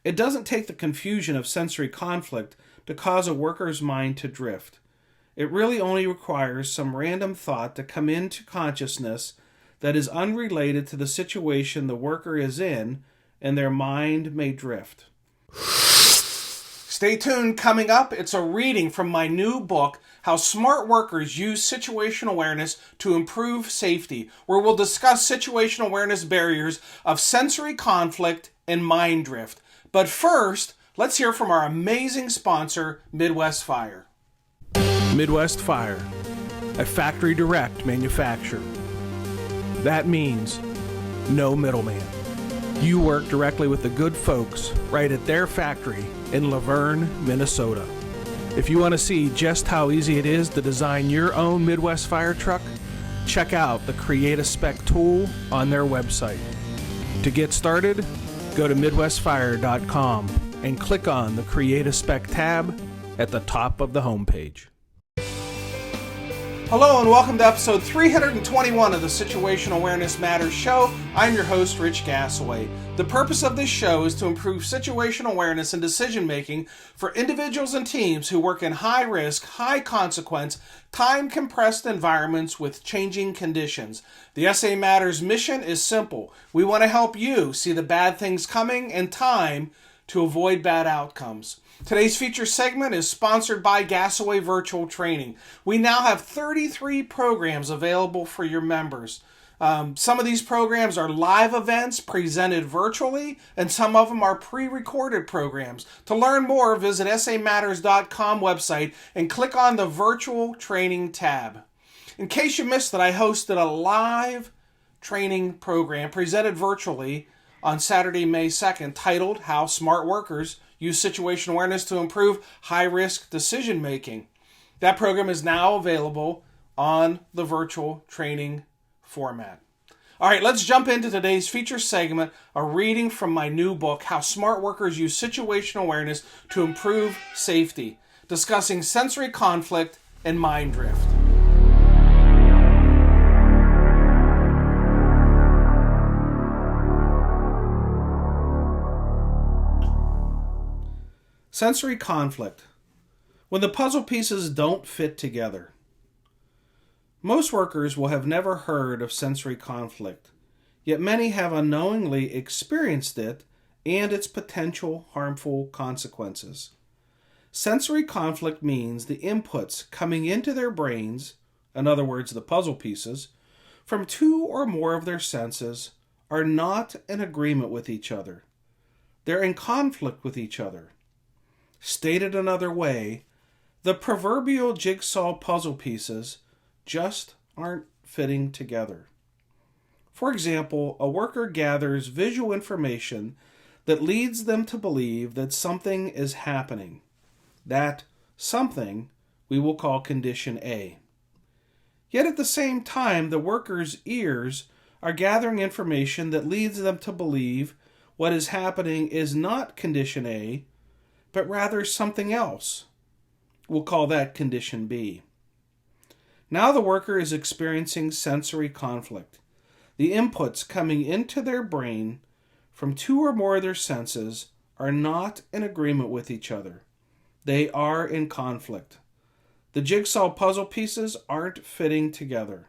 It doesn't take the confusion of sensory conflict to cause a worker's mind to drift. It really only requires some random thought to come into consciousness that is unrelated to the situation the worker is in, and their mind may drift. Stay tuned. Coming up, it's a reading from my new book, How Smart Workers Use Situational Awareness to Improve Safety, where we'll discuss situational awareness barriers of sensory conflict and mind drift. But first, let's hear from our amazing sponsor, Midwest Fire. Midwest Fire, a factory direct manufacturer. That means no middleman. You work directly with the good folks right at their factory in Laverne, Minnesota. If you want to see just how easy it is to design your own Midwest Fire truck, check out the Create a Spec tool on their website. To get started, go to MidwestFire.com and click on the Create a Spec tab at the top of the homepage. Hello and welcome to episode 321 of the Situational Awareness Matters show. I'm your host, Rich Gassaway. The purpose of this show is to improve situational awareness and decision making for individuals and teams who work in high risk, high consequence, time compressed environments with changing conditions. The SA Matters mission is simple. We want to help you see the bad things coming in time to avoid bad outcomes. Today's feature segment is sponsored by Gassaway Virtual Training. We now have 33 programs available for your members. Some of these programs are live events presented virtually, and some of them are pre-recorded programs. To learn more, visit samatters.com website and click on the Virtual Training tab. In case you missed it, I hosted a live training program presented virtually on Saturday, May 2nd, titled How Smart Workers Use Situational Awareness to Improve High-Risk Decision-Making. That program is now available on the virtual training format. All right, let's jump into today's feature segment, a reading from my new book, How Smart Workers Use Situational Awareness to Improve Safety, discussing sensory conflict and mind drift. Sensory conflict. When the puzzle pieces don't fit together. Most workers will have never heard of sensory conflict, yet many have unknowingly experienced it and its potential harmful consequences. Sensory conflict means the inputs coming into their brains, in other words, the puzzle pieces, from two or more of their senses are not in agreement with each other. They're in conflict with each other. Stated another way, the proverbial jigsaw puzzle pieces just aren't fitting together. For example, a worker gathers visual information that leads them to believe that something is happening. That something we will call condition A. Yet at the same time, the worker's ears are gathering information that leads them to believe what is happening is not condition A, but rather something else. We'll call that condition B. Now the worker is experiencing sensory conflict. The inputs coming into their brain from two or more of their senses are not in agreement with each other. They are in conflict. The jigsaw puzzle pieces aren't fitting together.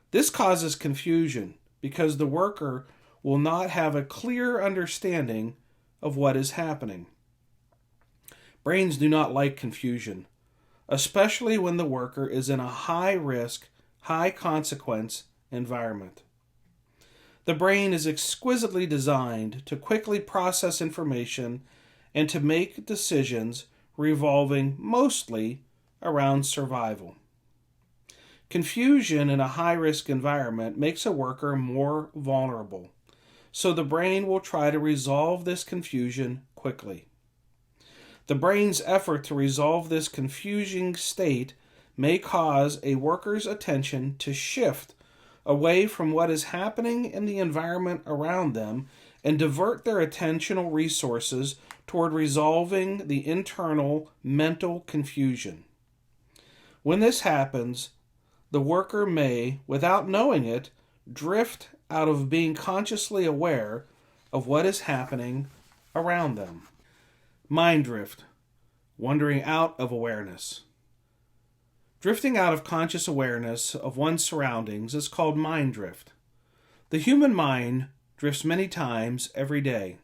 This causes confusion because the worker will not have a clear understanding of what is happening. Brains do not like confusion, especially when the worker is in a high-risk, high-consequence environment. The brain is exquisitely designed to quickly process information and to make decisions revolving mostly around survival. Confusion in a high-risk environment makes a worker more vulnerable, so the brain will try to resolve this confusion quickly. The brain's effort to resolve this confusing state may cause a worker's attention to shift away from what is happening in the environment around them and divert their attentional resources toward resolving the internal mental confusion. When this happens, the worker may, without knowing it, drift out of being consciously aware of what is happening around them. Mind drift, wandering out of awareness. Drifting out of conscious awareness of one's surroundings is called mind drift. The human mind drifts many times every day.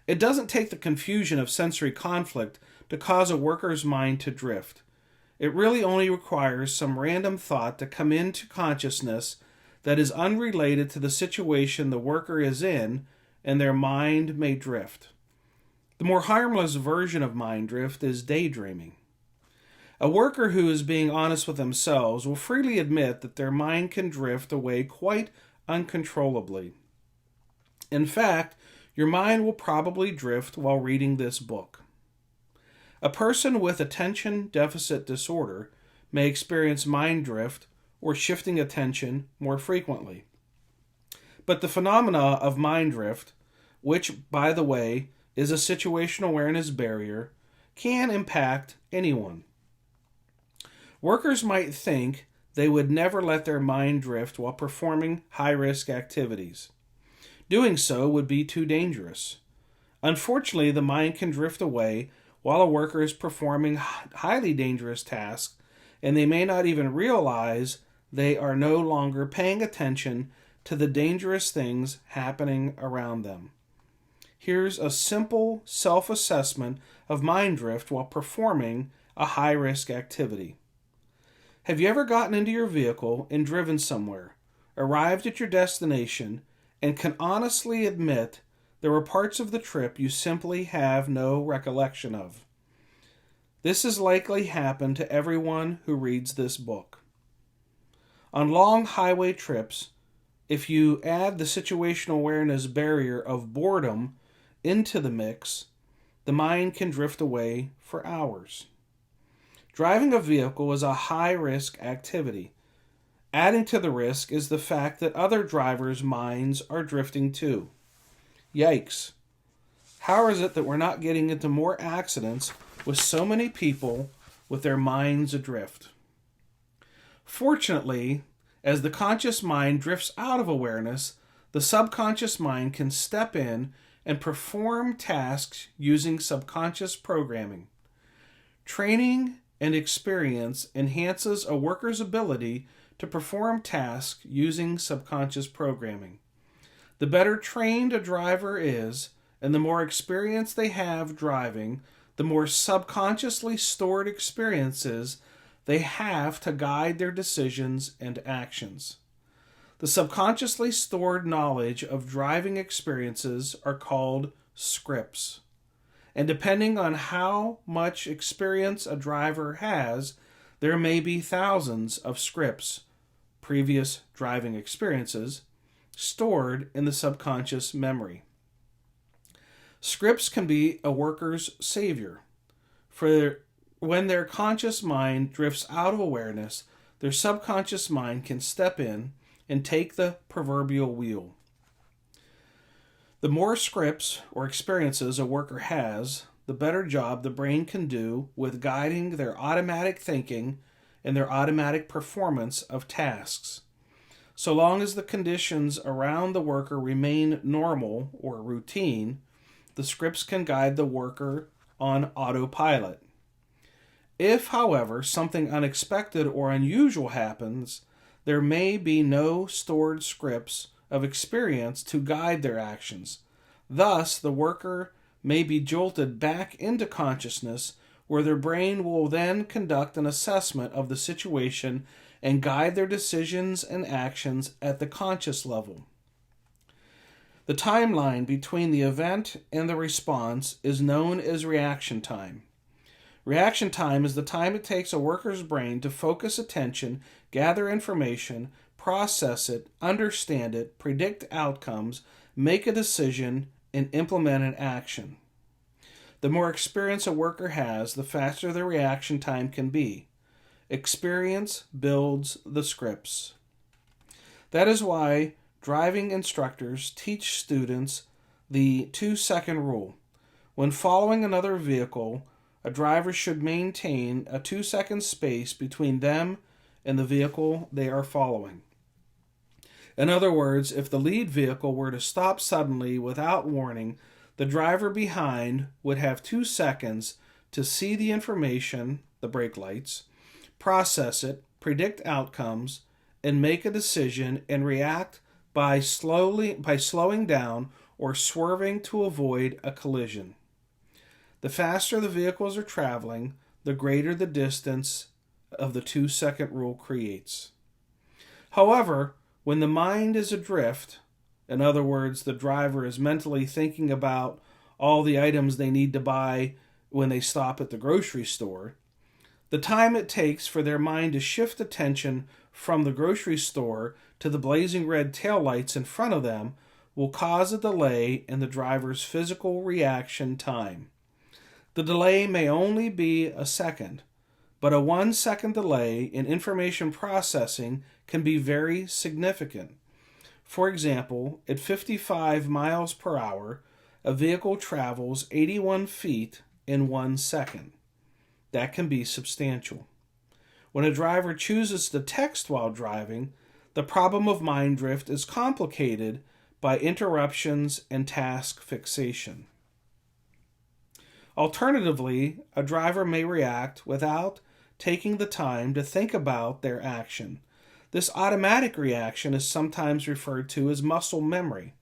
It doesn't take the confusion of sensory conflict to cause a worker's mind to drift. It really only requires some random thought to come into consciousness that is unrelated to the situation the worker is in, and their mind may drift. The more harmless version of mind drift is daydreaming. A worker who is being honest with themselves will freely admit that their mind can drift away quite uncontrollably. In fact, your mind will probably drift while reading this book. A person with attention deficit disorder may experience mind drift or shifting attention more frequently. But the phenomena of mind drift, which, by the way, is a situational awareness barrier, can impact anyone. Workers might think they would never let their mind drift while performing high-risk activities. Doing so would be too dangerous. Unfortunately, the mind can drift away while a worker is performing highly dangerous tasks, and they may not even realize they are no longer paying attention to the dangerous things happening around them. Here's a simple self-assessment of mind drift while performing a high-risk activity. Have you ever gotten into your vehicle and driven somewhere, arrived at your destination, and can honestly admit there were parts of the trip you simply have no recollection of? This has likely happened to everyone who reads this book. On long highway trips, if you add the situational awareness barrier of boredom into the mix, the mind can drift away for hours. Driving a vehicle is a high-risk activity. Adding to the risk is the fact that other drivers' minds are drifting too. Yikes. How is it that we're not getting into more accidents with so many people with their minds adrift? Fortunately, as the conscious mind drifts out of awareness, the subconscious mind can step in and perform tasks using subconscious programming. Training and experience enhances a worker's ability to perform tasks using subconscious programming. The better trained a driver is, and the more experience they have driving, the more subconsciously stored experiences they have to guide their decisions and actions. The subconsciously stored knowledge of driving experiences are called scripts. And depending on how much experience a driver has, there may be thousands of scripts, previous driving experiences, stored in the subconscious memory. Scripts can be a worker's savior. For when their conscious mind drifts out of awareness, their subconscious mind can step in and take the proverbial wheel. The more scripts or experiences a worker has, the better job the brain can do with guiding their automatic thinking and their automatic performance of tasks. So long as the conditions around the worker remain normal or routine, the scripts can guide the worker on autopilot. If, however, something unexpected or unusual happens, there may be no stored scripts of experience to guide their actions. Thus, the worker may be jolted back into consciousness, where their brain will then conduct an assessment of the situation and guide their decisions and actions at the conscious level. The timeline between the event and the response is known as reaction time. Reaction time is the time it takes a worker's brain to focus attention, gather information, process it, understand it, predict outcomes, make a decision, and implement an action. The more experience a worker has, the faster the reaction time can be. Experience builds the scripts. That is why driving instructors teach students the 2-second rule. When following another vehicle, a driver should maintain a 2-second space between them and the vehicle they are following. In other words, if the lead vehicle were to stop suddenly without warning, The driver behind would have 2 seconds to see the information, the brake lights, process it, predict outcomes, and make a decision and react by slowing down or swerving to avoid a collision. The faster the vehicles are traveling, the greater the distance of the 2-second rule creates. However, when the mind is adrift, in other words, the driver is mentally thinking about all the items they need to buy when they stop at the grocery store, the time it takes for their mind to shift attention from the grocery store to the blazing red taillights in front of them will cause a delay in the driver's physical reaction time. The delay may only be a second, but a 1-second delay in information processing can be very significant. For example, at 55 miles per hour, a vehicle travels 81 feet in 1 second. That can be substantial. When a driver chooses to text while driving, the problem of mind drift is complicated by interruptions and task fixation. Alternatively, a driver may react without taking the time to think about their action. This automatic reaction is sometimes referred to as muscle memory.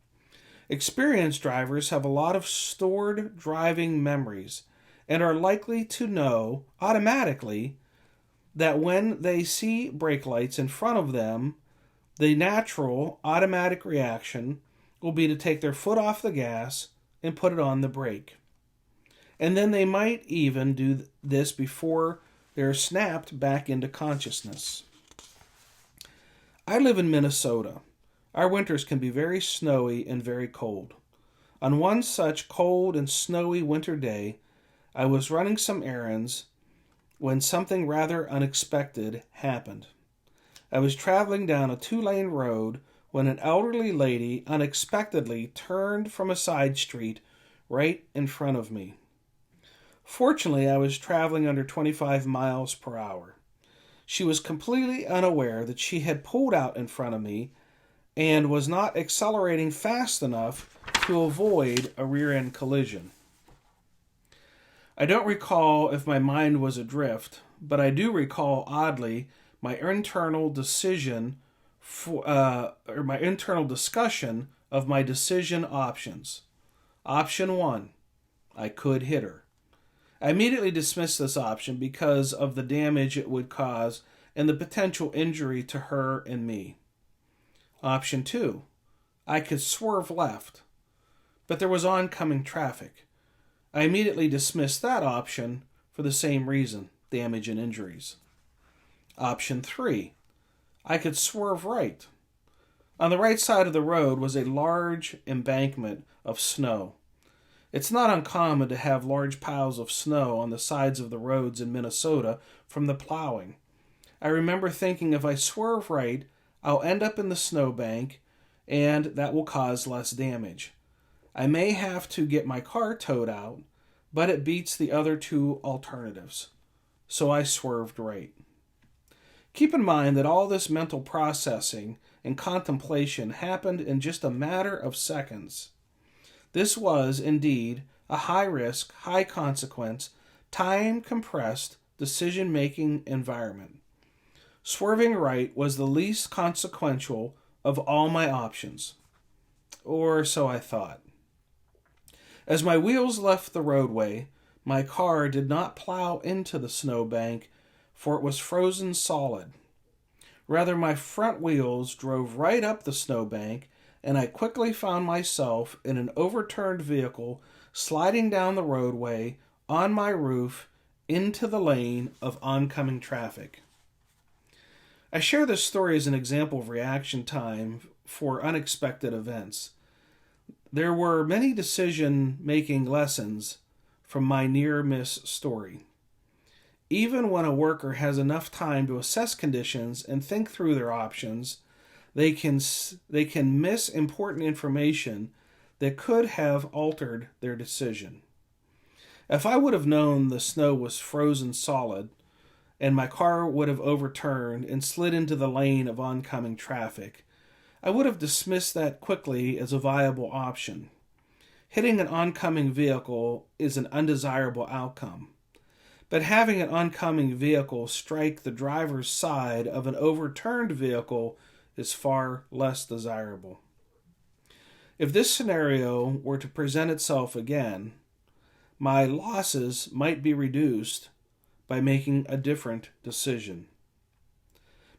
Experienced drivers have a lot of stored driving memories and are likely to know automatically that when they see brake lights in front of them, the natural automatic reaction will be to take their foot off the gas and put it on the brake. And then they might even do this before they're snapped back into consciousness. I live in Minnesota. Our winters can be very snowy and very cold. On one such cold and snowy winter day, I was running some errands when something rather unexpected happened. I was traveling down a 2-lane road when an elderly lady unexpectedly turned from a side street right in front of me. Fortunately, I was traveling under 25 miles per hour. She was completely unaware that she had pulled out in front of me and was not accelerating fast enough to avoid a rear-end collision. I don't recall if my mind was adrift, but I do recall, oddly, my internal discussion of my decision options. Option 1, I could hit her. I immediately dismissed this option because of the damage it would cause and the potential injury to her and me. Option 2, I could swerve left, but there was oncoming traffic. I immediately dismissed that option for the same reason, damage and injuries. Option 3, I could swerve right. On the right side of the road was a large embankment of snow. It's not uncommon to have large piles of snow on the sides of the roads in Minnesota from the plowing. I remember thinking if I swerve right, I'll end up in the snowbank, and that will cause less damage. I may have to get my car towed out, but it beats the other 2 alternatives. So I swerved right. Keep in mind that all this mental processing and contemplation happened in just a matter of seconds. This was, indeed, a high-risk, high-consequence, time-compressed decision-making environment. Swerving right was the least consequential of all my options. Or so I thought. As my wheels left the roadway, my car did not plow into the snowbank, for it was frozen solid. Rather, my front wheels drove right up the snowbank, and I quickly found myself in an overturned vehicle sliding down the roadway on my roof into the lane of oncoming traffic. I share this story as an example of reaction time for unexpected events. There were many decision-making lessons from my near-miss story. Even when a worker has enough time to assess conditions and think through their options, they can miss important information that could have altered their decision. If I would have known the snow was frozen solid and my car would have overturned and slid into the lane of oncoming traffic, I would have dismissed that quickly as a viable option. Hitting an oncoming vehicle is an undesirable outcome. But having an oncoming vehicle strike the driver's side of an overturned vehicle is far less desirable. If this scenario were to present itself again, my losses might be reduced by making a different decision.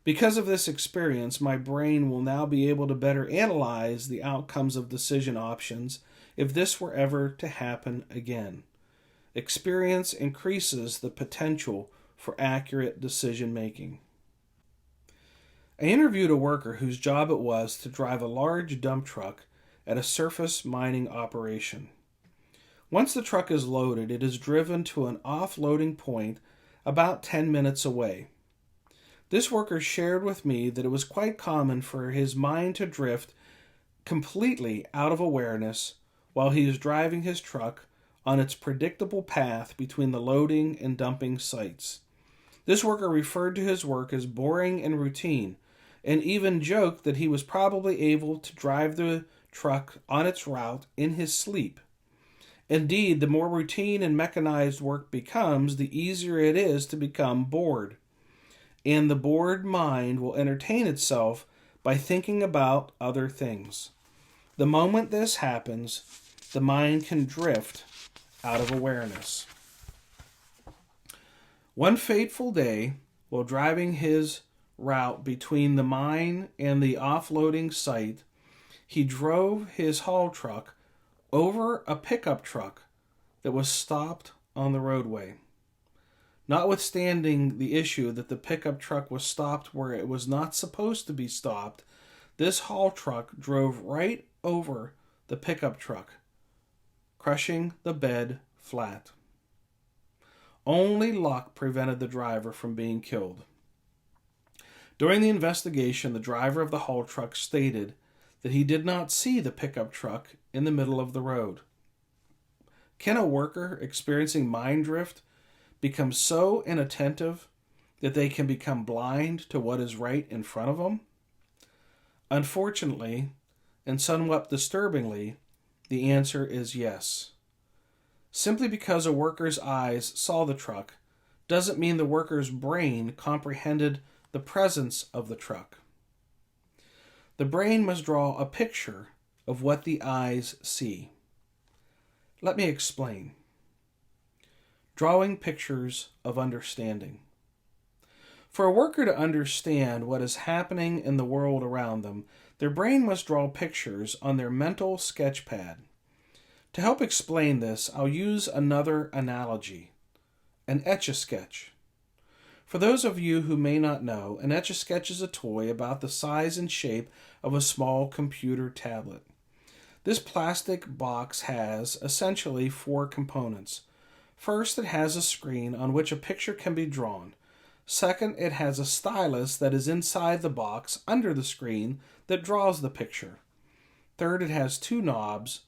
Because of this experience, my brain will now be able to better analyze the outcomes of decision options if this were ever to happen again. Experience increases the potential for accurate decision making. I interviewed a worker whose job it was to drive a large dump truck at a surface mining operation. Once the truck is loaded, it is driven to an offloading point about 10 minutes away. This worker shared with me that it was quite common for his mind to drift completely out of awareness while he is driving his truck on its predictable path between the loading and dumping sites. This worker referred to his work as boring and routine, and even joked that he was probably able to drive the truck on its route in his sleep. Indeed, the more routine and mechanized work becomes, the easier it is to become bored. And the bored mind will entertain itself by thinking about other things. The moment this happens, the mind can drift out of awareness. One fateful day, while driving his route between the mine and the offloading site, he drove his haul truck over a pickup truck that was stopped on the roadway. Notwithstanding the issue that the pickup truck was stopped where it was not supposed to be stopped, this haul truck drove right over the pickup truck, crushing the bed flat. Only luck prevented the driver from being killed. During the investigation, the driver of the haul truck stated that he did not see the pickup truck in the middle of the road. Can a worker experiencing mind drift become so inattentive that they can become blind to what is right in front of them? Unfortunately, and somewhat disturbingly, the answer is yes. Simply because a worker's eyes saw the truck doesn't mean the worker's brain comprehended the presence of the truck. The brain must draw a picture of what the eyes see. Let me explain. Drawing pictures of understanding. For a worker to understand what is happening in the world around them, their brain must draw pictures on their mental sketch pad. To help explain this, I'll use another analogy, an Etch-a-Sketch. For those of you who may not know, an Etch-a-Sketch is a toy about the size and shape of a small computer tablet. This plastic box has essentially 4 components. First, it has a screen on which a picture can be drawn. Second, it has a stylus that is inside the box under the screen that draws the picture. Third, it has 2 knobs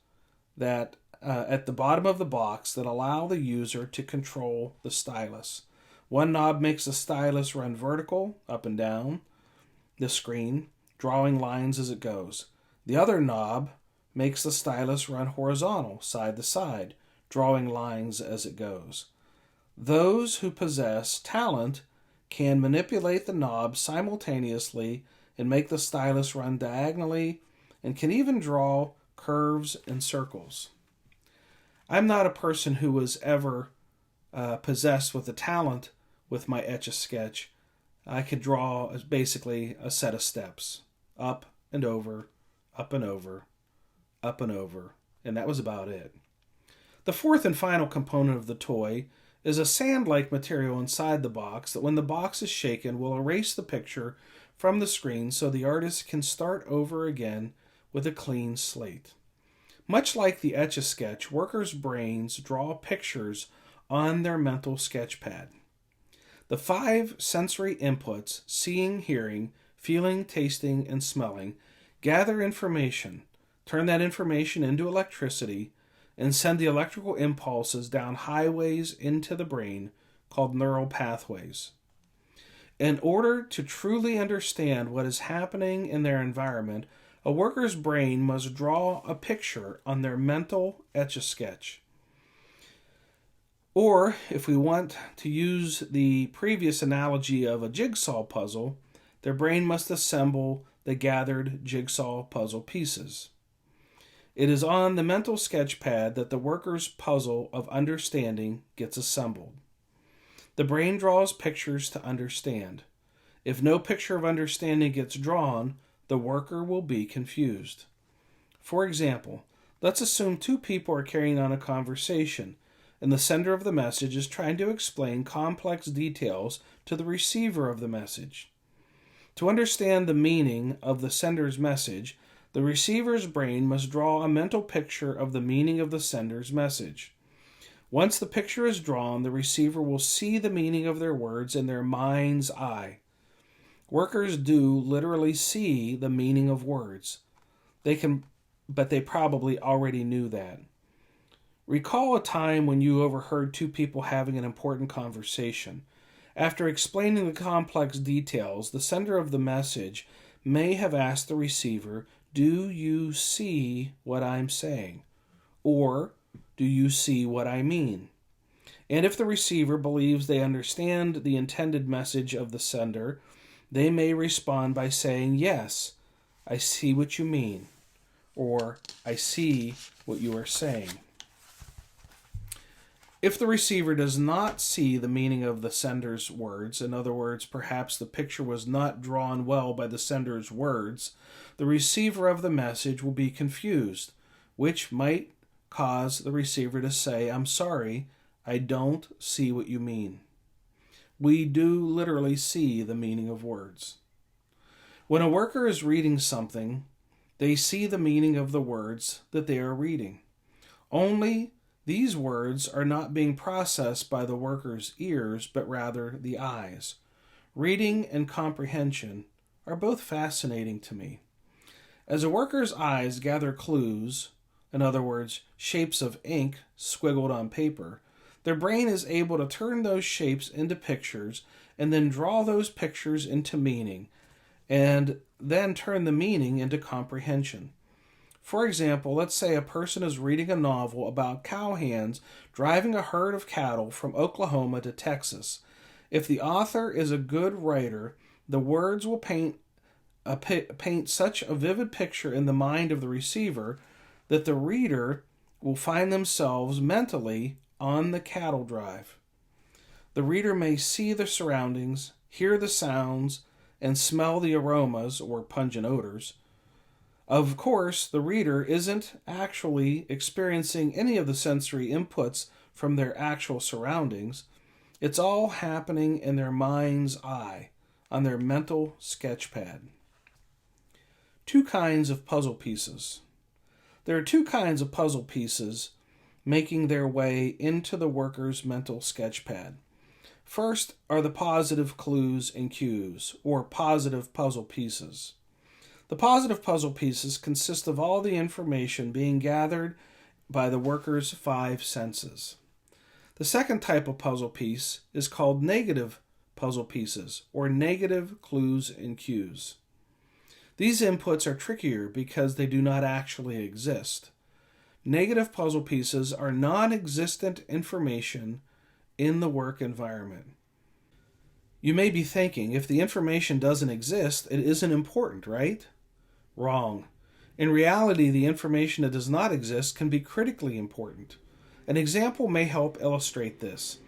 that at the bottom of the box that allow the user to control the stylus. One knob makes the stylus run vertical, up and down the screen, drawing lines as it goes. The other knob makes the stylus run horizontal, side to side, drawing lines as it goes. Those who possess talent can manipulate the knobs simultaneously and make the stylus run diagonally, and can even draw curves and circles. I'm not a person who was ever possessed with the talent with my Etch-a-Sketch. I could draw basically a set of steps, up and over, up and over, up and over, and that was about it. The fourth and final component of the toy is a sand-like material inside the box that when the box is shaken will erase the picture from the screen so the artist can start over again with a clean slate. Much like the Etch-a-Sketch, workers' brains draw pictures on their mental sketch pad. The 5 sensory inputs, seeing, hearing, feeling, tasting, and smelling, gather information, turn that information into electricity, and send the electrical impulses down highways into the brain called neural pathways. In order to truly understand what is happening in their environment, A worker's brain must draw a picture on their mental etch-a-sketch. Or, if we want to use the previous analogy of a jigsaw puzzle, their brain must assemble the gathered jigsaw puzzle pieces. It is on the mental sketch pad that the worker's puzzle of understanding gets assembled. The brain draws pictures to understand. If no picture of understanding gets drawn, the worker will be confused. For example, let's assume two people are carrying on a conversation, and the sender of the message is trying to explain complex details to the receiver of the message. To understand the meaning of the sender's message, the receiver's brain must draw a mental picture of the meaning of the sender's message. Once the picture is drawn, the receiver will see the meaning of their words in their mind's eye. Workers do literally see the meaning of words. But they probably already knew that. Recall a time when you overheard two people having an important conversation. After explaining the complex details, the sender of the message may have asked the receiver, "Do you see what I'm saying?" Or, "Do you see what I mean?" And if the receiver believes they understand the intended message of the sender, they may respond by saying, "Yes, I see what you mean," or "I see what you are saying." If the receiver does not see the meaning of the sender's words, in other words, perhaps the picture was not drawn well by the sender's words, the receiver of the message will be confused, which might cause the receiver to say, "I'm sorry, I don't see what you mean." We do literally see the meaning of words. When a worker is reading something, they see the meaning of the words that they are reading. Only these words are not being processed by the worker's ears, but rather the eyes. Reading and comprehension are both fascinating to me. As a worker's eyes gather clues, in other words, shapes of ink squiggled on paper, their brain is able to turn those shapes into pictures and then draw those pictures into meaning, and then turn the meaning into comprehension. For example, let's say a person is reading a novel about cowhands driving a herd of cattle from Oklahoma to Texas. If the author is a good writer, the words will paint such a vivid picture in the mind of the receiver that the reader will find themselves mentally on the cattle drive. The reader may see the surroundings, hear the sounds, and smell the aromas or pungent odors. Of course, the reader isn't actually experiencing any of the sensory inputs from their actual surroundings. It's all happening in their mind's eye, on their mental sketch pad. Two kinds of puzzle pieces. There are two kinds of puzzle pieces making their way into the worker's mental sketch pad. First are the positive clues and cues, or positive puzzle pieces. The positive puzzle pieces consist of all the information being gathered by the worker's five senses. The second type of puzzle piece is called negative puzzle pieces, or negative clues and cues. These inputs are trickier because they do not actually exist. Negative puzzle pieces are non-existent information in the work environment. You may be thinking, if the information doesn't exist, it isn't important, right? Wrong. In reality, the information that does not exist can be critically important. An example may help illustrate this.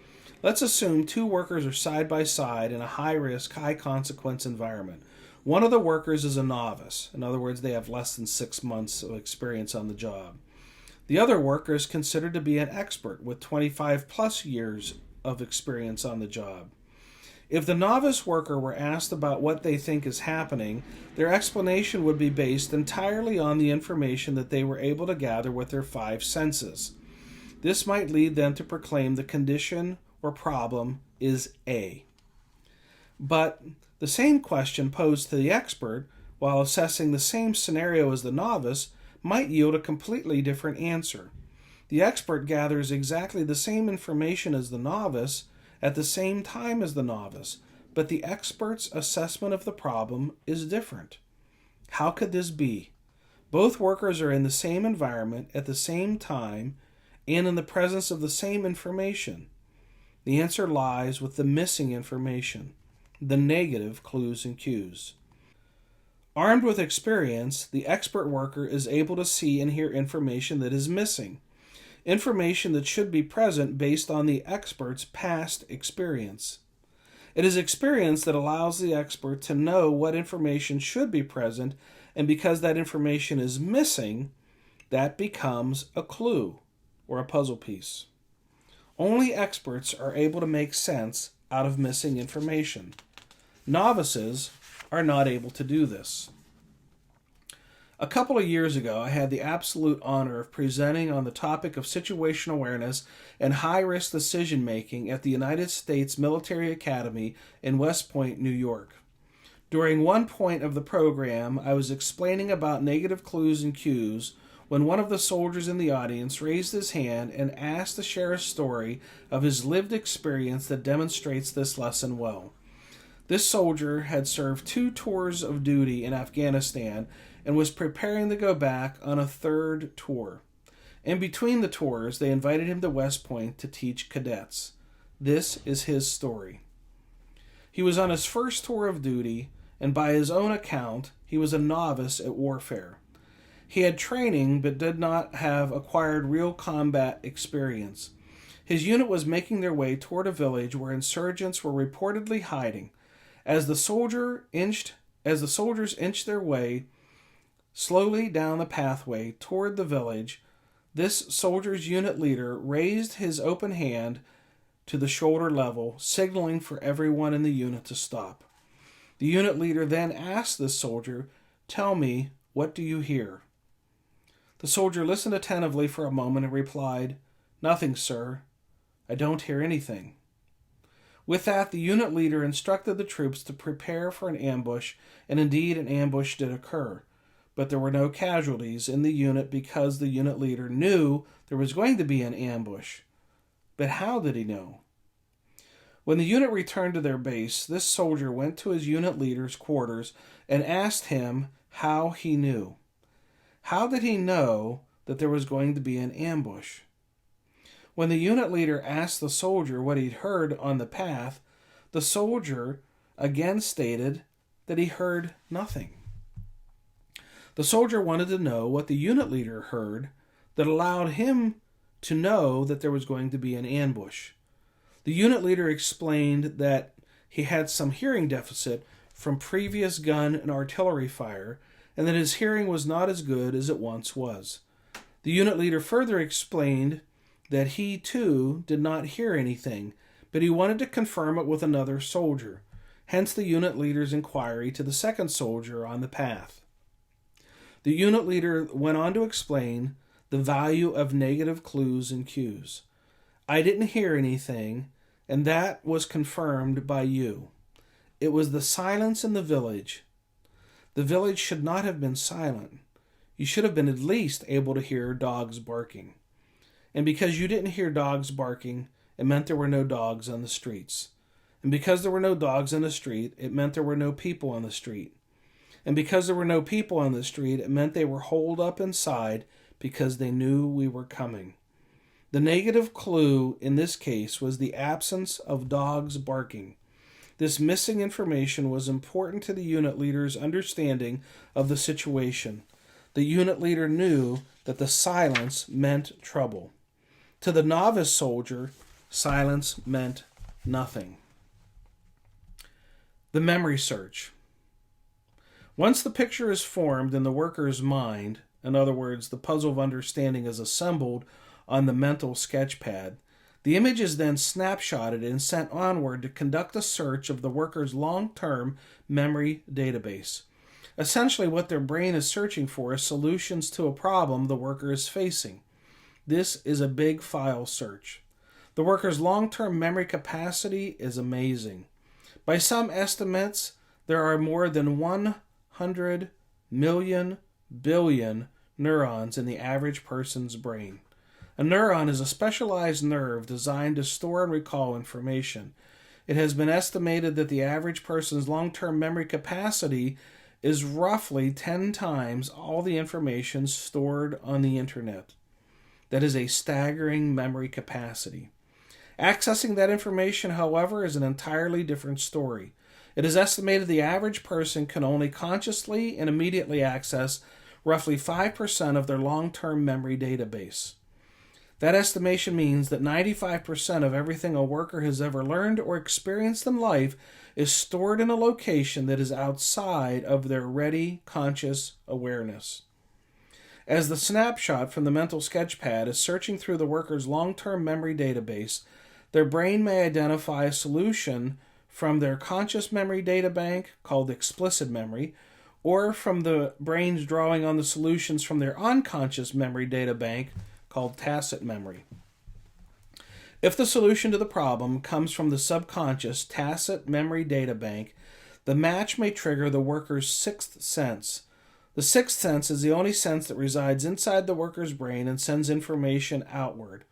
Let's assume two workers are side by side in a high-risk, high-consequence environment. One of the workers is a novice. In other words, they have less than 6 months of experience on the job. The other worker is considered to be an expert with 25 plus years of experience on the job. If the novice worker were asked about what they think is happening, their explanation would be based entirely on the information that they were able to gather with their five senses. This might lead them to proclaim the condition or problem is A. But the same question posed to the expert, while assessing the same scenario as the novice, might yield a completely different answer. The expert gathers exactly the same information as the novice at the same time as the novice, but the expert's assessment of the problem is different. How could this be? Both workers are in the same environment at the same time and in the presence of the same information. The answer lies with the missing information, the negative clues and cues. Armed with experience, the expert worker is able to see and hear information that is missing, information that should be present based on the expert's past experience. It is experience that allows the expert to know what information should be present, and because that information is missing, that becomes a clue or a puzzle piece. Only experts are able to make sense out of missing information. Novices are not able to do this. A couple of years ago, I had the absolute honor of presenting on the topic of situational awareness and high-risk decision-making at the United States Military Academy in West Point, New York. During one point of the program, I was explaining about negative clues and cues when one of the soldiers in the audience raised his hand and asked to share a story of his lived experience that demonstrates this lesson well. This soldier had served 2 tours of duty in Afghanistan and was preparing to go back on a 3rd tour. In between the tours, they invited him to West Point to teach cadets. This is his story. He was on his first tour of duty, and by his own account, he was a novice at warfare. He had training but did not have acquired real combat experience. His unit was making their way toward a village where insurgents were reportedly hiding. As the soldiers inched their way slowly down the pathway toward the village, this soldier's unit leader raised his open hand to the shoulder level, signaling for everyone in the unit to stop. The unit leader then asked this soldier, "Tell me, what do you hear?" The soldier listened attentively for a moment and replied, "Nothing, sir. I don't hear anything." With that, the unit leader instructed the troops to prepare for an ambush, and indeed an ambush did occur. But there were no casualties in the unit because the unit leader knew there was going to be an ambush. But how did he know? When the unit returned to their base, this soldier went to his unit leader's quarters and asked him how he knew. How did he know that there was going to be an ambush? When the unit leader asked the soldier what he'd heard on the path, the soldier again stated that he heard nothing. The soldier wanted to know what the unit leader heard that allowed him to know that there was going to be an ambush. The unit leader explained that he had some hearing deficit from previous gun and artillery fire, and that his hearing was not as good as it once was. The unit leader further explained that he, too, did not hear anything, but he wanted to confirm it with another soldier, hence the unit leader's inquiry to the second soldier on the path. The unit leader went on to explain the value of negative clues and cues. "I didn't hear anything, and that was confirmed by you. It was the silence in the village. The village should not have been silent. You should have been at least able to hear dogs barking. And because you didn't hear dogs barking, it meant there were no dogs on the streets. And because there were no dogs on the street, it meant there were no people on the street. And because there were no people on the street, it meant they were holed up inside because they knew we were coming. The negative clue in this case was the absence of dogs barking. This missing information was important to the unit leader's understanding of the situation. The unit leader knew that the silence meant trouble. To the novice soldier, silence meant nothing. The memory search. Once the picture is formed in the worker's mind, in other words, the puzzle of understanding is assembled on the mental sketch pad, the image is then snapshotted and sent onward to conduct a search of the worker's long-term memory database. Essentially, what their brain is searching for is solutions to a problem the worker is facing. This is a big file search. The worker's long-term memory capacity is amazing. By some estimates, there are more than 100 million billion neurons in the average person's brain. A neuron is a specialized nerve designed to store and recall information. It has been estimated that the average person's long-term memory capacity is roughly 10 times all the information stored on the internet. That is a staggering memory capacity. Accessing that information, however, is an entirely different story. It is estimated the average person can only consciously and immediately access roughly 5% of their long-term memory database. That estimation means that 95% of everything a worker has ever learned or experienced in life is stored in a location that is outside of their ready, conscious awareness. As the snapshot from the mental sketchpad is searching through the worker's long-term memory database, their brain may identify a solution from their conscious memory data bank, called explicit memory, or from the brain's drawing on the solutions from their unconscious memory data bank, called tacit memory. If the solution to the problem comes from the subconscious tacit memory data bank, the match may trigger the worker's sixth sense. The sixth sense is the only sense that resides inside the worker's brain and sends information outward.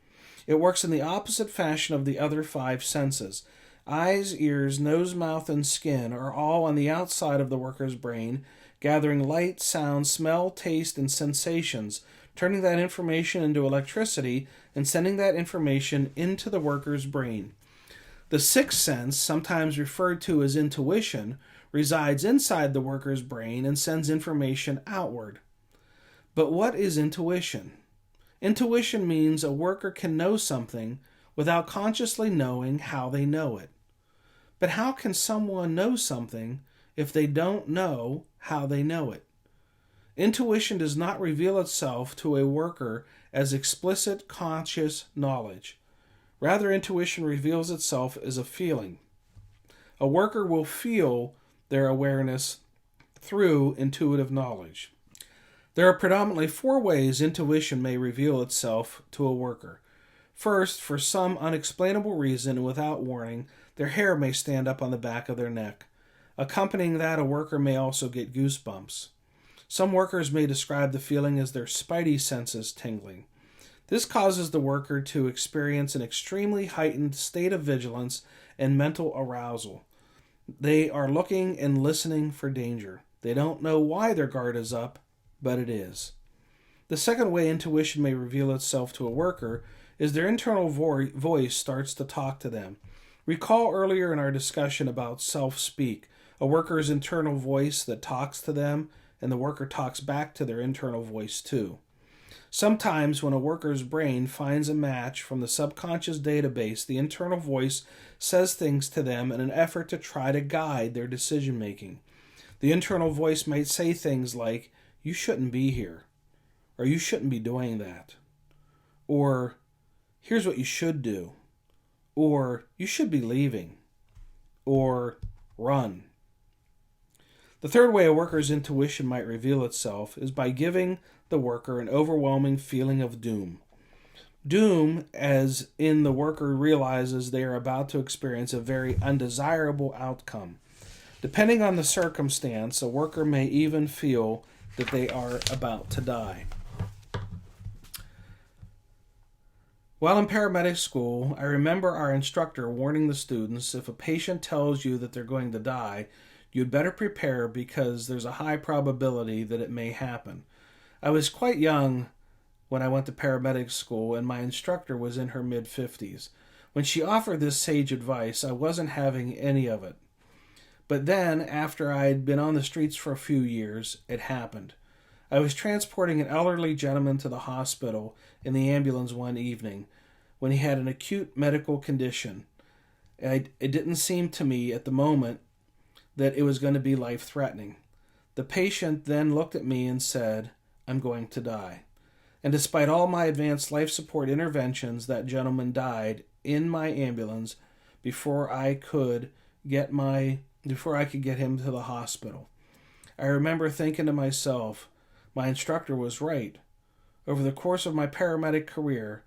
It works in the opposite fashion of the other five senses. Eyes, ears, nose, mouth, and skin are all on the outside of the worker's brain, gathering light, sound, smell, taste, and sensations, turning that information into electricity and sending that information into the worker's brain. The sixth sense, sometimes referred to as intuition, resides inside the worker's brain and sends information outward. But what is intuition? Intuition means a worker can know something without consciously knowing how they know it. But how can someone know something if they don't know how they know it? Intuition does not reveal itself to a worker as explicit conscious knowledge. Rather, intuition reveals itself as a feeling. A worker will feel their awareness through intuitive knowledge. There are predominantly four ways intuition may reveal itself to a worker. First, for some unexplainable reason and without warning, their hair may stand up on the back of their neck. Accompanying that, a worker may also get goosebumps. Some workers may describe the feeling as their spidey senses tingling. This causes the worker to experience an extremely heightened state of vigilance and mental arousal. They are looking and listening for danger. They don't know why their guard is up, but it is. The second way intuition may reveal itself to a worker is their internal voice starts to talk to them. Recall earlier in our discussion about self-speak, a worker's internal voice that talks to them, and the worker talks back to their internal voice too. Sometimes when a worker's brain finds a match from the subconscious database, the internal voice says things to them in an effort to try to guide their decision-making. The internal voice might say things like, "You shouldn't be here," or "You shouldn't be doing that," or "Here's what you should do," or "You should be leaving," or "Run." The third way a worker's intuition might reveal itself is by giving the worker an overwhelming feeling of doom. Doom, as in the worker realizes they are about to experience a very undesirable outcome. Depending on the circumstance, a worker may even feel that they are about to die. While in paramedic school, I remember our instructor warning the students, if a patient tells you that they're going to die, you'd better prepare because there's a high probability that it may happen. I was quite young when I went to paramedic school, and my instructor was in her mid-50s. When she offered this sage advice, I wasn't having any of it. But then, after I had been on the streets for a few years, it happened. I was transporting an elderly gentleman to the hospital in the ambulance one evening when he had an acute medical condition. It didn't seem to me at the moment that it was going to be life-threatening. The patient then looked at me and said, "I'm going to die." And despite all my advanced life support interventions, that gentleman died in my ambulance before I could get him to the hospital. I remember thinking to myself, my instructor was right. Over the course of my paramedic career,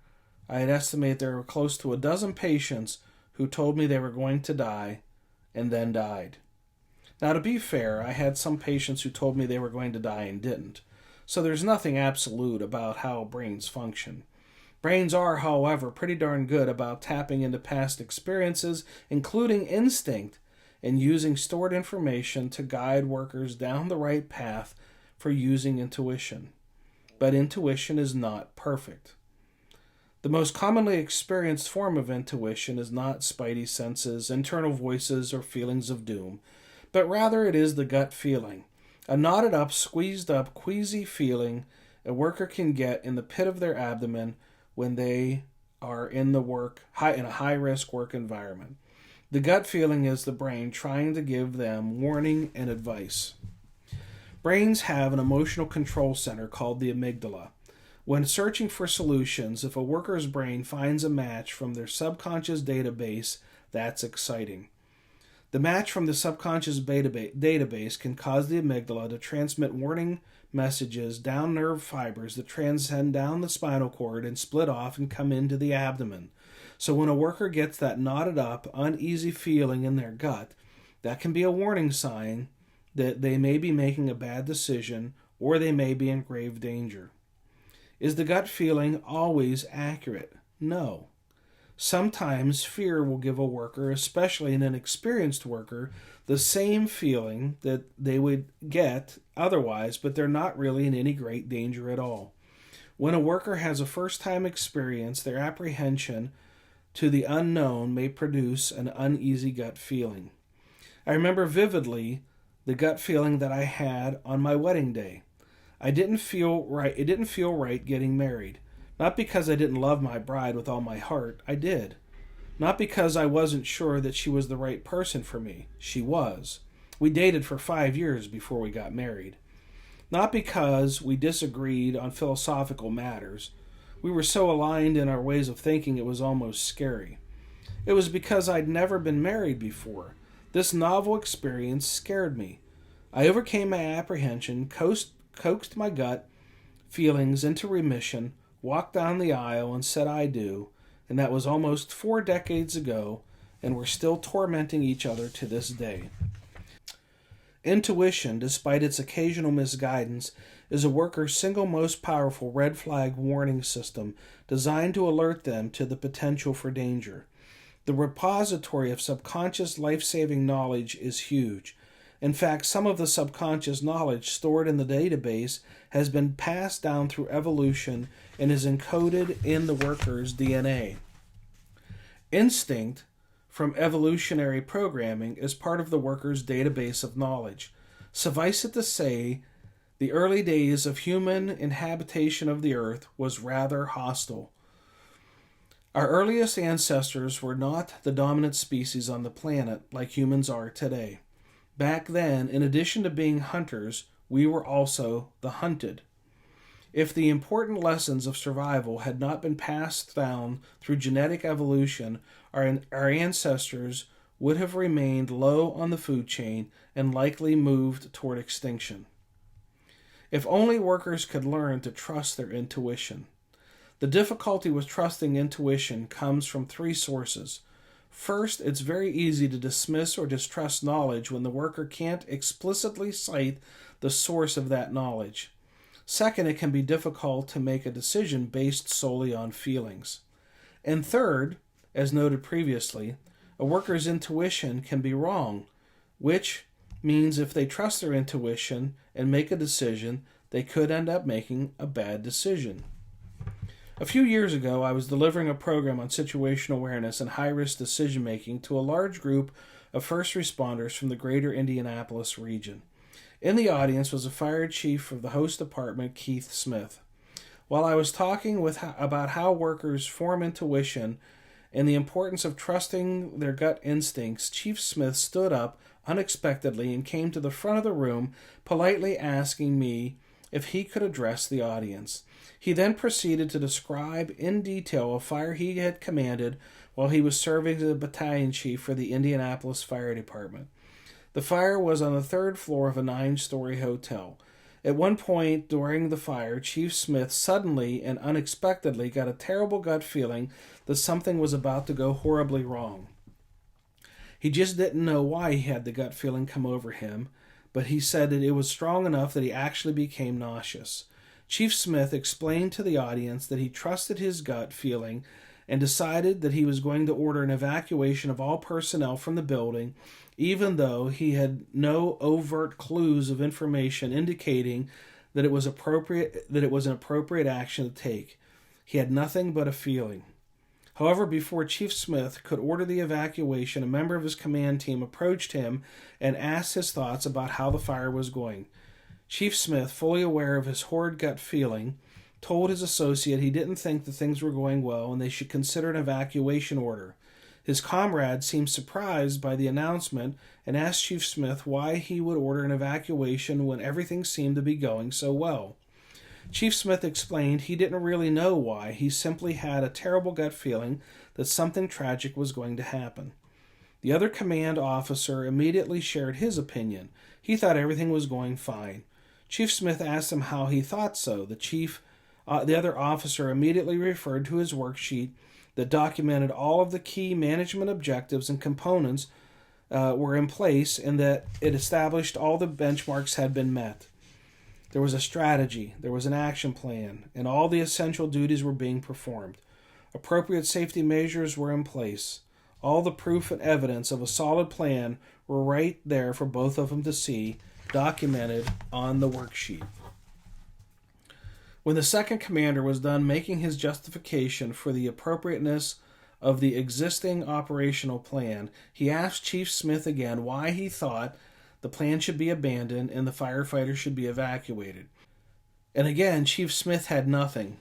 I had estimated there were close to a dozen patients who told me they were going to die and then died. Now, to be fair, I had some patients who told me they were going to die and didn't. So there's nothing absolute about how brains function. Brains are, however, pretty darn good about tapping into past experiences, including instinct, and using stored information to guide workers down the right path for using intuition. But intuition is not perfect. The most commonly experienced form of intuition is not spidey senses, internal voices, or feelings of doom, but rather it is the gut feeling, a knotted up, squeezed up, queasy feeling a worker can get in the pit of their abdomen when they are in a high-risk work environment. The gut feeling is the brain trying to give them warning and advice. Brains have an emotional control center called the amygdala. When searching for solutions, if a worker's brain finds a match from their subconscious database, that's exciting. The match from the subconscious database can cause the amygdala to transmit warning messages down nerve fibers that transcend down the spinal cord and split off and come into the abdomen. So when a worker gets that knotted up, uneasy feeling in their gut, that can be a warning sign that they may be making a bad decision or they may be in grave danger. Is the gut feeling always accurate? No. Sometimes fear will give a worker, especially an inexperienced worker, the same feeling that they would get otherwise, but they're not really in any great danger at all. When a worker has a first-time experience, their apprehension to the unknown may produce an uneasy gut feeling. I remember vividly the gut feeling that I had on my wedding day. It didn't feel right getting married. Not because I didn't love my bride with all my heart, I did. Not because I wasn't sure that she was the right person for me. She was. We dated for 5 years before we got married. Not because we disagreed on philosophical matters. We were so aligned in our ways of thinking it was almost scary. It was because I'd never been married before. This novel experience scared me. I overcame my apprehension, coaxed my gut feelings into remission, walked down the aisle and said I do, and that was almost 4 decades ago, and we're still tormenting each other to this day. Intuition, despite its occasional misguidance, is a worker's single most powerful red flag warning system designed to alert them to the potential for danger. The repository of subconscious life-saving knowledge is huge. In fact, some of the subconscious knowledge stored in the database has been passed down through evolution and is encoded in the worker's DNA. Instinct, from evolutionary programming, is part of the worker's database of knowledge. Suffice it to say, the early days of human inhabitation of the earth was rather hostile. Our earliest ancestors were not the dominant species on the planet like humans are today. Back then, in addition to being hunters, we were also the hunted. If the important lessons of survival had not been passed down through genetic evolution, our ancestors would have remained low on the food chain and likely moved toward extinction. If only workers could learn to trust their intuition. The difficulty with trusting intuition comes from 3 sources. First, it's very easy to dismiss or distrust knowledge when the worker can't explicitly cite the source of that knowledge. Second, it can be difficult to make a decision based solely on feelings. And third, as noted previously, a worker's intuition can be wrong, which means if they trust their intuition and make a decision, they could end up making a bad decision. A few years ago, I was delivering a program on situational awareness and high-risk decision-making to a large group of first responders from the greater Indianapolis region. In the audience was a fire chief of the host department, Keith Smith. While I was talking about how workers form intuition and the importance of trusting their gut instincts, Chief Smith stood up unexpectedly and came to the front of the room, politely asking me if he could address the audience. He then proceeded to describe in detail a fire he had commanded while he was serving as a battalion chief for the Indianapolis Fire Department. The fire was on the 3rd floor of a 9-story hotel. At one point during the fire, Chief Smith suddenly and unexpectedly got a terrible gut feeling that something was about to go horribly wrong. He just didn't know why he had the gut feeling come over him, but he said that it was strong enough that he actually became nauseous. Chief Smith explained to the audience that he trusted his gut feeling and decided that he was going to order an evacuation of all personnel from the building, even though he had no overt clues of information indicating that it was an appropriate action to take. He had nothing but a feeling. However, before Chief Smith could order the evacuation, a member of his command team approached him and asked his thoughts about how the fire was going. Chief Smith, fully aware of his horrid gut feeling, told his associate he didn't think that things were going well and they should consider an evacuation order. His comrade seemed surprised by the announcement and asked Chief Smith why he would order an evacuation when everything seemed to be going so well. Chief Smith explained he didn't really know why. He simply had a terrible gut feeling that something tragic was going to happen. The other command officer immediately shared his opinion. He thought everything was going fine. Chief Smith asked him how he thought so. The other officer immediately referred to his worksheet that documented all of the key management objectives and components were in place, and that it established all the benchmarks had been met. There was a strategy, there was an action plan, and all the essential duties were being performed. Appropriate safety measures were in place. All the proof and evidence of a solid plan were right there for both of them to see, documented on the worksheet. When the second commander was done making his justification for the appropriateness of the existing operational plan, he asked Chief Smith again why he thought the plan should be abandoned and the firefighters should be evacuated. And again, Chief Smith had nothing.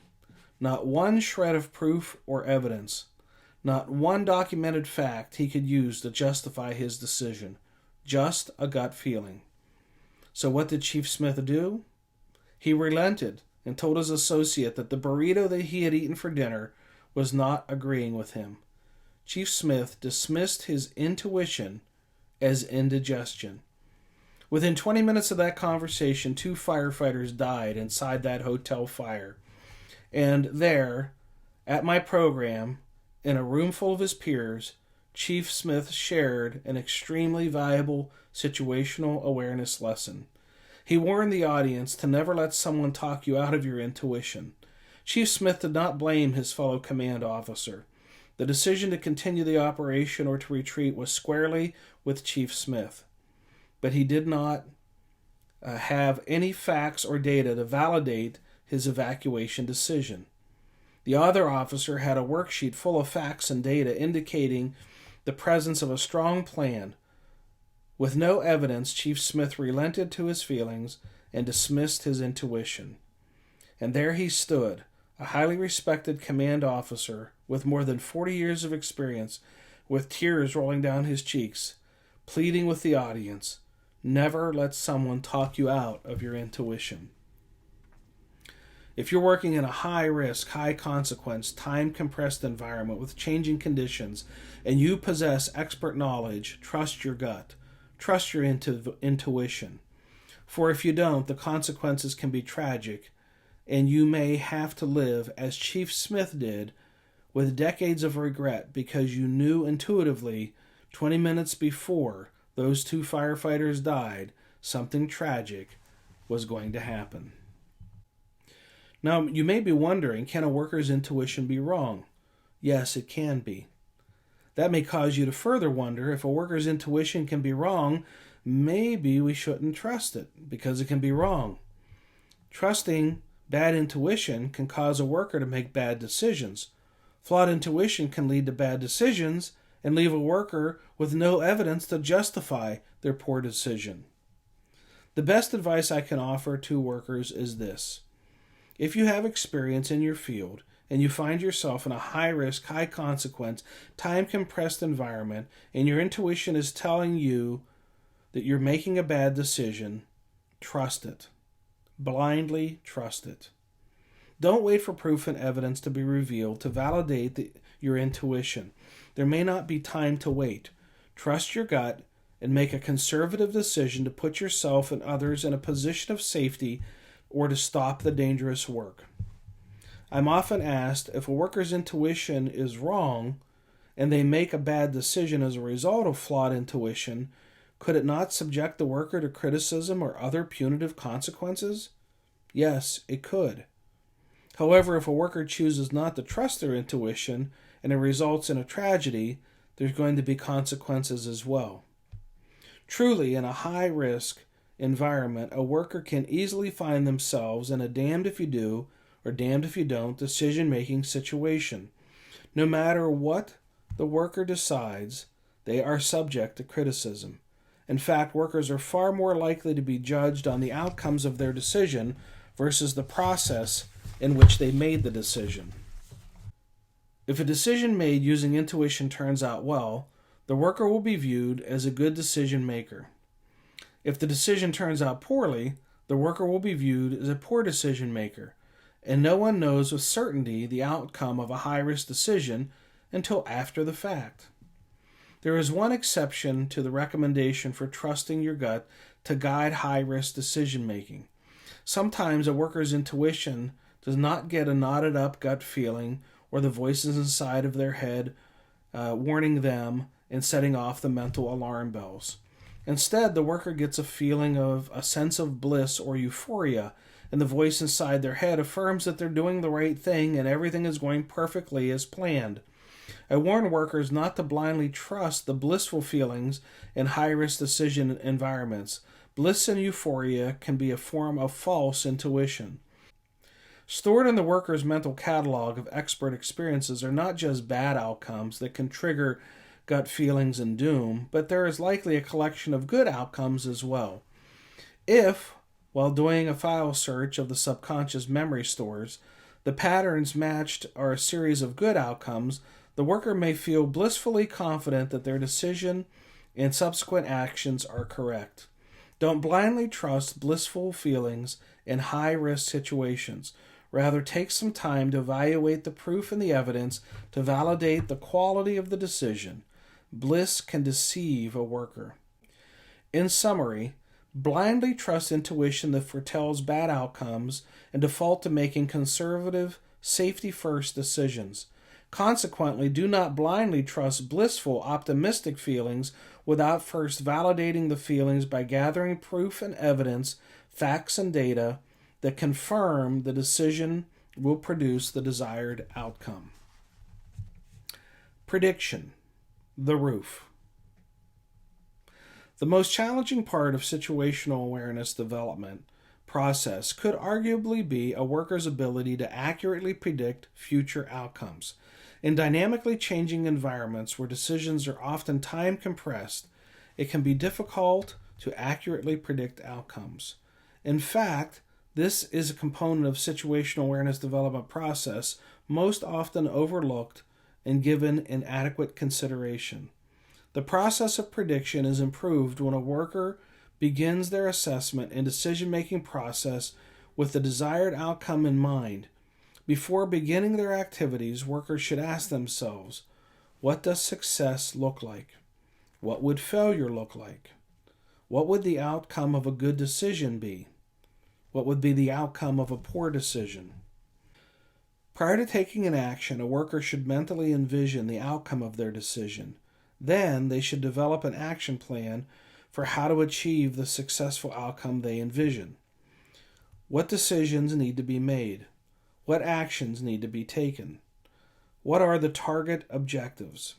Not one shred of proof or evidence. Not one documented fact he could use to justify his decision. Just a gut feeling. So what did Chief Smith do? He relented and told his associate that the burrito that he had eaten for dinner was not agreeing with him. Chief Smith dismissed his intuition as indigestion. Within 20 minutes of that conversation, 2 firefighters died inside that hotel fire. And there, at my program, in a room full of his peers, Chief Smith shared an extremely valuable situational awareness lesson. He warned the audience to never let someone talk you out of your intuition. Chief Smith did not blame his fellow command officer. The decision to continue the operation or to retreat was squarely with Chief Smith. But he did not have any facts or data to validate his evacuation decision. The other officer had a worksheet full of facts and data indicating the presence of a strong plan. With no evidence, Chief Smith relented to his feelings and dismissed his intuition. And there he stood, a highly respected command officer with more than 40 years of experience, with tears rolling down his cheeks, pleading with the audience, never let someone talk you out of your intuition. If you're working in a high-risk, high-consequence, time-compressed environment with changing conditions, and you possess expert knowledge, trust your gut. Trust your intuition. For if you don't, the consequences can be tragic, and you may have to live, as Chief Smith did, with decades of regret because you knew intuitively, 20 minutes before those 2 firefighters died, something tragic was going to happen. Now, you may be wondering, can a worker's intuition be wrong? Yes, it can be. That may cause you to further wonder, if a worker's intuition can be wrong, maybe we shouldn't trust it because it can be wrong. Trusting bad intuition can cause a worker to make bad decisions. Flawed intuition can lead to bad decisions and leave a worker with no evidence to justify their poor decision. The best advice I can offer to workers is this. If you have experience in your field and you find yourself in a high-risk, high-consequence, time-compressed environment and your intuition is telling you that you're making a bad decision, trust it. Blindly trust it. Don't wait for proof and evidence to be revealed to validate your intuition. There may not be time to wait. Trust your gut and make a conservative decision to put yourself and others in a position of safety or to stop the dangerous work. I'm often asked if a worker's intuition is wrong and they make a bad decision as a result of flawed intuition, could it not subject the worker to criticism or other punitive consequences? Yes, it could. However, if a worker chooses not to trust their intuition and it results in a tragedy, there's going to be consequences as well. Truly, in a high-risk environment, a worker can easily find themselves in a damned if you do or damned if you don't decision-making situation. No matter what the worker decides, they are subject to criticism. In fact, workers are far more likely to be judged on the outcomes of their decision versus the process in which they made the decision. If a decision made using intuition turns out well, the worker will be viewed as a good decision maker. If the decision turns out poorly, the worker will be viewed as a poor decision maker, and no one knows with certainty the outcome of a high-risk decision until after the fact. There is one exception to the recommendation for trusting your gut to guide high-risk decision-making. Sometimes a worker's intuition does not get a knotted-up gut feeling or the voices inside of their head warning them and setting off the mental alarm bells. Instead, the worker gets a feeling of a sense of bliss or euphoria, and the voice inside their head affirms that they're doing the right thing and everything is going perfectly as planned. I warn workers not to blindly trust the blissful feelings in high-risk decision environments. Bliss and euphoria can be a form of false intuition. Stored in the worker's mental catalog of expert experiences are not just bad outcomes that can trigger gut feelings and doom, but there is likely a collection of good outcomes as well. If, while doing a file search of the subconscious memory stores, the patterns matched are a series of good outcomes, the worker may feel blissfully confident that their decision and subsequent actions are correct. Don't blindly trust blissful feelings in high-risk situations. Rather, take some time to evaluate the proof and the evidence to validate the quality of the decision. Bliss can deceive a worker. In summary, blindly trust intuition that foretells bad outcomes and default to making conservative, safety-first decisions. Consequently, do not blindly trust blissful, optimistic feelings without first validating the feelings by gathering proof and evidence, facts and data that confirm the decision will produce the desired outcome. Prediction. The roof. The most challenging part of situational awareness development process could arguably be a worker's ability to accurately predict future outcomes. In dynamically changing environments where decisions are often time compressed, it can be difficult to accurately predict outcomes. In fact, this is a component of situational awareness development process most often overlooked and given inadequate consideration. The process of prediction is improved when a worker begins their assessment and decision-making process with the desired outcome in mind. Before beginning their activities, workers should ask themselves, what does success look like? What would failure look like? What would the outcome of a good decision be? What would be the outcome of a poor decision? Prior to taking an action, a worker should mentally envision the outcome of their decision. Then they should develop an action plan for how to achieve the successful outcome they envision. What decisions need to be made? What actions need to be taken? What are the target objectives?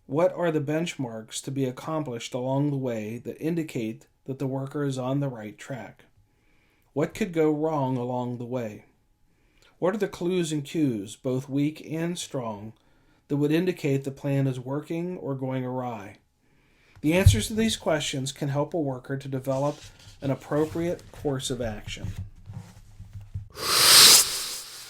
What are the benchmarks to be accomplished along the way that indicate that the worker is on the right track? What could go wrong along the way? What are the clues and cues, both weak and strong, that would indicate the plan is working or going awry? The answers to these questions can help a worker to develop an appropriate course of action.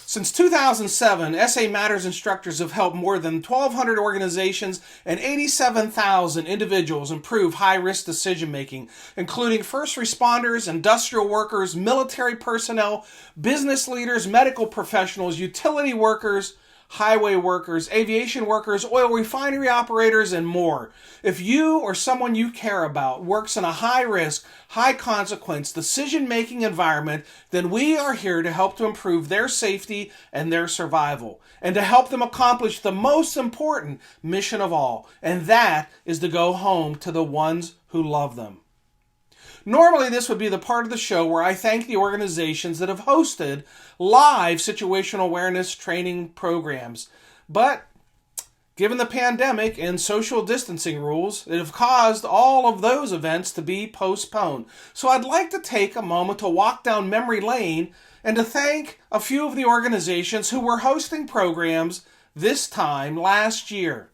Since 2007, SA Matters instructors have helped more than 1,200 organizations and 87,000 individuals improve high-risk decision-making, including first responders, industrial workers, military personnel, business leaders, medical professionals, utility workers, highway workers, aviation workers, oil refinery operators, and more. If you or someone you care about works in a high-risk, high-consequence, decision-making environment, then we are here to help to improve their safety and their survival, and to help them accomplish the most important mission of all, and that is to go home to the ones who love them. Normally, this would be the part of the show where I thank the organizations that have hosted live situational awareness training programs. But Given the pandemic and social distancing rules, it have caused all of those events to be postponed. So I'd like to take a moment to walk down memory lane and to thank a few of the organizations who were hosting programs this time last year.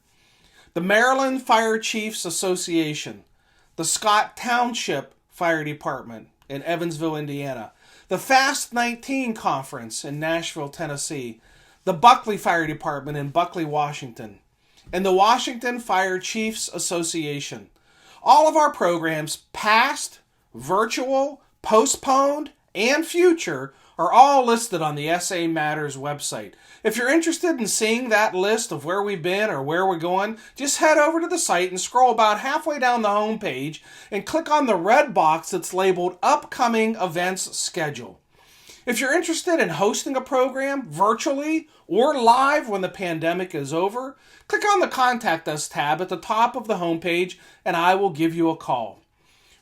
The Maryland Fire Chiefs Association, the Scott Township Fire Department in Evansville, Indiana, the Fast 19 Conference in Nashville, Tennessee, the Buckley Fire Department in Buckley, Washington, and the Washington Fire Chiefs Association. All of our programs, past, virtual, postponed, and future, are all listed on the SA Matters website. If you're interested in seeing that list of where we've been or where we're going, just head over to the site and scroll about halfway down the home page and click on the red box that's labeled Upcoming Events Schedule. If you're interested in hosting a program virtually or live when the pandemic is over, click on the Contact Us tab at the top of the homepage and I will give you a call.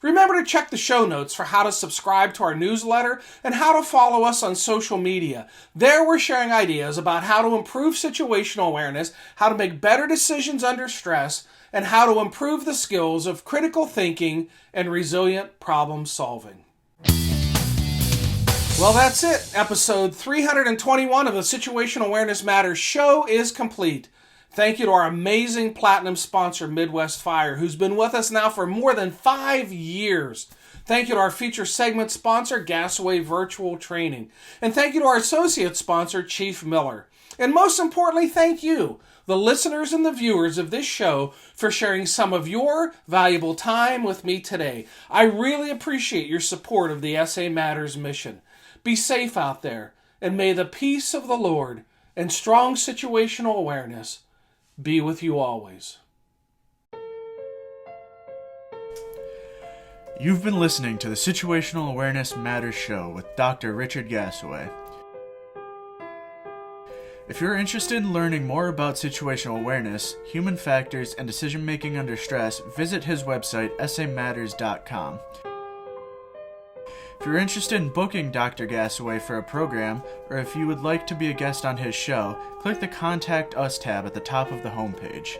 Remember to check the show notes for how to subscribe to our newsletter and how to follow us on social media. There we're sharing ideas about how to improve situational awareness, how to make better decisions under stress, and how to improve the skills of critical thinking and resilient problem solving. Well, that's it. Episode 321 of the Situational Awareness Matters show is complete. Thank you to our amazing platinum sponsor, Midwest Fire, who's been with us now for more than 5 years. Thank you to our feature segment sponsor, Gasaway Virtual Training. And thank you to our associate sponsor, Chief Miller. And most importantly, thank you, the listeners and the viewers of this show, for sharing some of your valuable time with me today. I really appreciate your support of the SA Matters mission. Be safe out there, and may the peace of the Lord and strong situational awareness be with you always. You've been listening to the Situational Awareness Matters show with Dr. Richard Gasaway. If you're interested in learning more about situational awareness, human factors, and decision-making under stress, visit his website, samatters.com. If you're interested in booking Dr. Gasaway for a program, or if you would like to be a guest on his show, click the Contact Us tab at the top of the homepage.